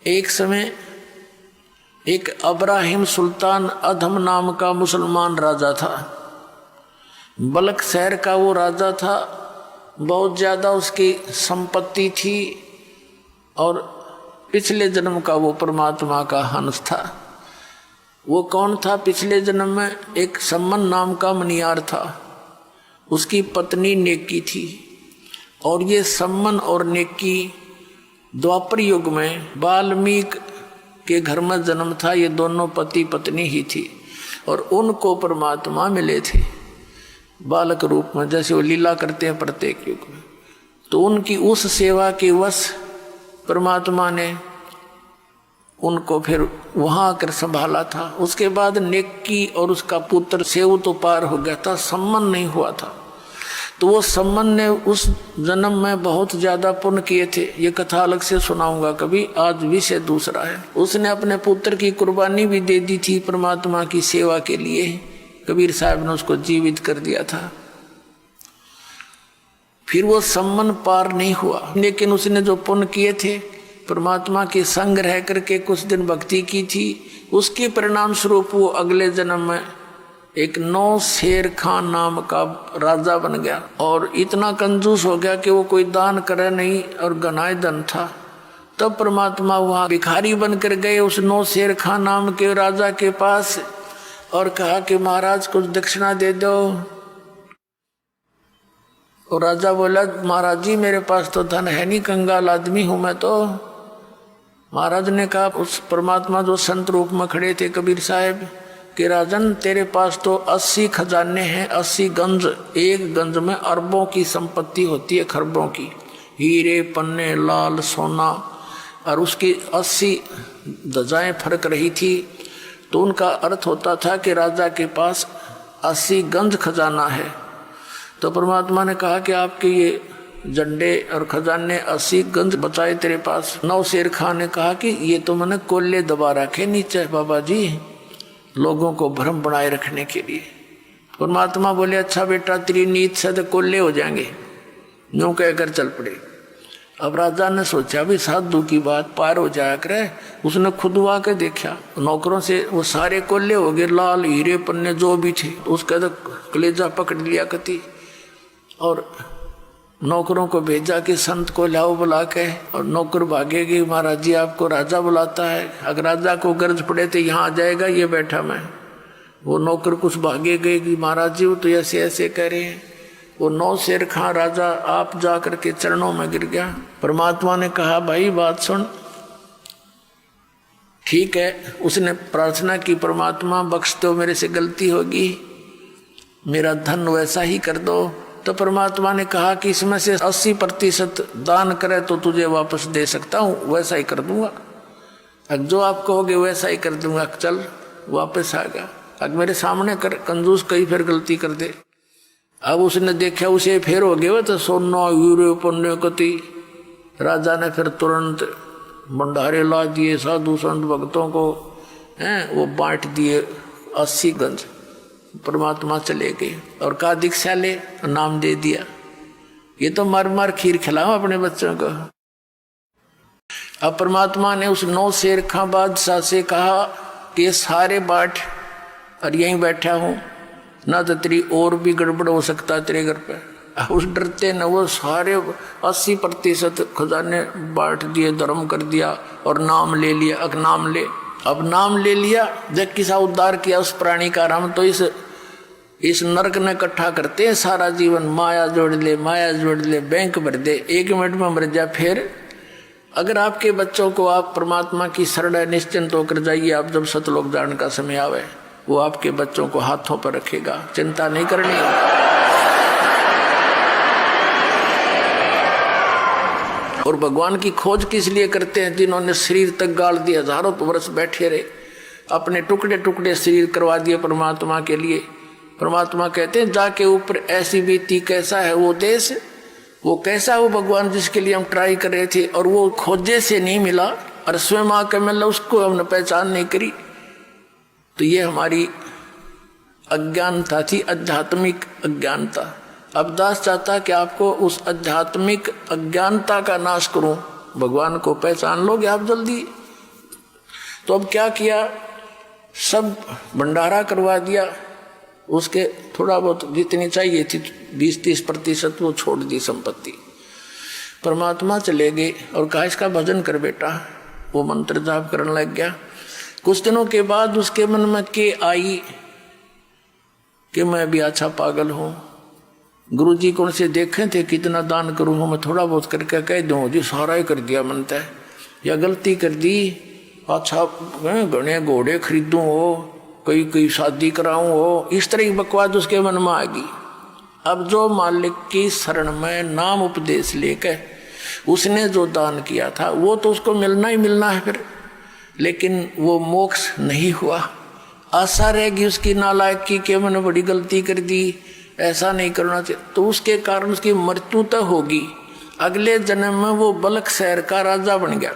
एक समय एक अब्राहिम सुल्तान अधम नाम का मुसलमान राजा था। बलख शहर का वो राजा था। बहुत ज़्यादा उसकी संपत्ति थी और पिछले जन्म का वो परमात्मा का हंस था। वो कौन था? पिछले जन्म में एक सम्मन नाम का मनियार था। उसकी पत्नी नेकी थी और ये सम्मन और नेकी द्वापर युग में वाल्मीकि के घर में जन्म था। ये दोनों पति पत्नी ही थी और उनको परमात्मा मिले थे बालक रूप में, जैसे वो लीला करते हैं प्रत्येक युग में। तो उनकी उस सेवा के वश परमात्मा ने उनको फिर वहां आकर संभाला था। उसके बाद नेकी और उसका पुत्र सेव तो पार हो गया था, सम्मन नहीं हुआ था। तो वो सम्मन ने उस जन्म में बहुत ज्यादा पुण्य किए थे। ये कथा अलग से सुनाऊंगा कभी, आज विषय दूसरा है। उसने अपने पुत्र की कुर्बानी भी दे दी थी परमात्मा की सेवा के लिए। कबीर साहब ने उसको जीवित कर दिया था। फिर वो सम्मन पार नहीं हुआ, लेकिन उसने जो पुण्य किए थे, परमात्मा के संग रह करके कुछ दिन भक्ति की थी, उसके परिणाम स्वरूप वो अगले जन्म में एक नौ शेर खान नाम का राजा बन गया और इतना कंजूस हो गया कि वो कोई दान करे नहीं और गनाए धन था। तब परमात्मा वहाँ भिखारी बनकर गए उस नौ शेर खान नाम के राजा के पास और कहा कि महाराज कुछ दक्षिणा दे दो। और राजा बोला, महाराज जी मेरे पास तो धन है नहीं, कंगाल आदमी हूं मैं तो। महाराज ने कहा, उस परमात्मा जो संत रूप में खड़े थे कबीर साहब, कि राजन तेरे पास तो 80 खजाने हैं, 80 गंज। एक गंज में अरबों की संपत्ति होती है, खरबों की, हीरे पन्ने लाल सोना। और उसकी 80 ध्वजाएं फरक रही थी। तो उनका अर्थ होता था कि राजा के पास 80 गंज खजाना है। तो परमात्मा ने कहा कि आपके ये झंडे और खजाने 80 गंज बचाए तेरे पास। नौ शेर खान ने कहा कि ये तो मैंने कोल्ले दबा रखे नीचे बाबा जी, लोगों को भ्रम बनाए रखने के लिए। परमात्मा बोले, अच्छा बेटा तेरी नीत से तो कोल्ले हो जाएंगे। यूं कहकर चल पड़े। अब राजा ने सोचा भी साधु की बात पार हो जाया करे। उसने खुदवा के देखा, नौकरों से वो सारे कोल्ले हो गए, लाल हीरे पन्ने जो भी थे। उसका तो कलेजा पकड़ लिया कति और नौकरों को भेजा कि संत को लाओ बुला के। और नौकर भागेगी, महाराज जी आपको राजा बुलाता है। अगर राजा को गर्ज पड़े तो यहाँ आ जाएगा, ये बैठा मैं। वो नौकर कुछ भागे गए कि महाराज जी वो तो ऐसे ऐसे कह रहे हैं। वो नौ शेर खां राजा आप जा करके चरणों में गिर गया। परमात्मा ने कहा, भाई बात सुन, ठीक है। उसने प्रार्थना की, परमात्मा बख्श दो, मेरे से गलती होगी, मेरा धन वैसा ही कर दो। तो परमात्मा ने कहा कि इसमें से 80% दान करे तो तुझे वापस दे सकता हूँ, वैसा ही कर दूंगा। अब जो आप कहोगे वैसा ही कर दूंगा। चल वापस आ गया। अब मेरे सामने कर, कंजूस कहीं फिर गलती कर दे। अब उसने देखा उसे फिर हो गया तो सोना हीरे पन्ने कति। राजा ने फिर तुरंत भंडारे ला दिए, साधु संत भक्तों को हैं वो बांट दिए 80 गंज। परमात्मा चले गए और कहा दीक्षा ले, नाम दे दिया। ये तो मर मर खीर खिलाओ अपने बच्चों को। अब परमात्मा ने उस 9 शेर खां बादशाह से कहा कि ये सारे बांट और यहीं बैठा हूं, ना तो तेरी और भी गड़बड़ हो सकता है तेरे घर पे। उस डरते न वो सारे 80% खजाने बांट दिए, धर्म कर दिया और नाम ले लिया। अब नाम ले लिया, जब किसा उद्धार किया उस प्राणी का राम। तो इस नरक ने इकट्ठा करते हैं सारा जीवन, माया जोड़ ले, बैंक भर दे, 1 मिनट में मर जा। फिर अगर आपके बच्चों को आप परमात्मा की शरण निश्चिंत होकर जाइए, आप जब सतलोक जाने का समय आवे, वो आपके बच्चों को हाथों पर रखेगा, चिंता नहीं करनी। और भगवान की खोज किस लिए करते हैं? जिन्होंने शरीर तक गाड़ दिया, हजारों वर्ष बैठे रहे, अपने टुकड़े टुकड़े शरीर करवा दिए परमात्मा के लिए। परमात्मा कहते हैं जाके ऊपर ऐसी बीती, कैसा है वो देश, वो कैसा वो भगवान जिसके लिए हम ट्राई कर रहे थे और वो खोजे से नहीं मिला और स्वयं आकर मिला, उसको हमने पहचान नहीं करी। तो ये हमारी अज्ञानता थी, आध्यात्मिक अज्ञानता। अब दास चाहता कि आपको उस आध्यात्मिक अज्ञानता का नाश करूं। भगवान को पहचान लोगे आप जल्दी, तो अब क्या किया, सब भंडारा करवा दिया, उसके थोड़ा बहुत जितनी चाहिए थी 20-30% वो छोड़ दी संपत्ति। परमात्मा चले गए और कहा इसका भजन कर बेटा। वो मंत्र जाप करने लग गया। कुछ दिनों के बाद उसके मन में के आई कि मैं भी अच्छा पागल हूँ, गुरुजी कौन से देखे थे कितना दान करूँ, मैं थोड़ा बहुत करके कह दूँ जी सारा ही कर दिया मन तय, या गलती कर दी, अच्छा घने घोड़े खरीदूँ हो, कोई शादी कराऊँ हो, इस तरह की बकवास उसके मन में आ गई। अब जो मालिक की शरण में नाम उपदेश लेकर उसने जो दान किया था वो तो उसको मिलना ही मिलना है फिर, लेकिन वो मोक्ष नहीं हुआ। आशा रहेगी उसकी नालायकी के मैंने बड़ी गलती कर दी, ऐसा नहीं करना चाहिए, तो उसके कारण उसकी मृत्यु तो होगी। अगले जन्म में वो बलक शहर का राजा बन गया।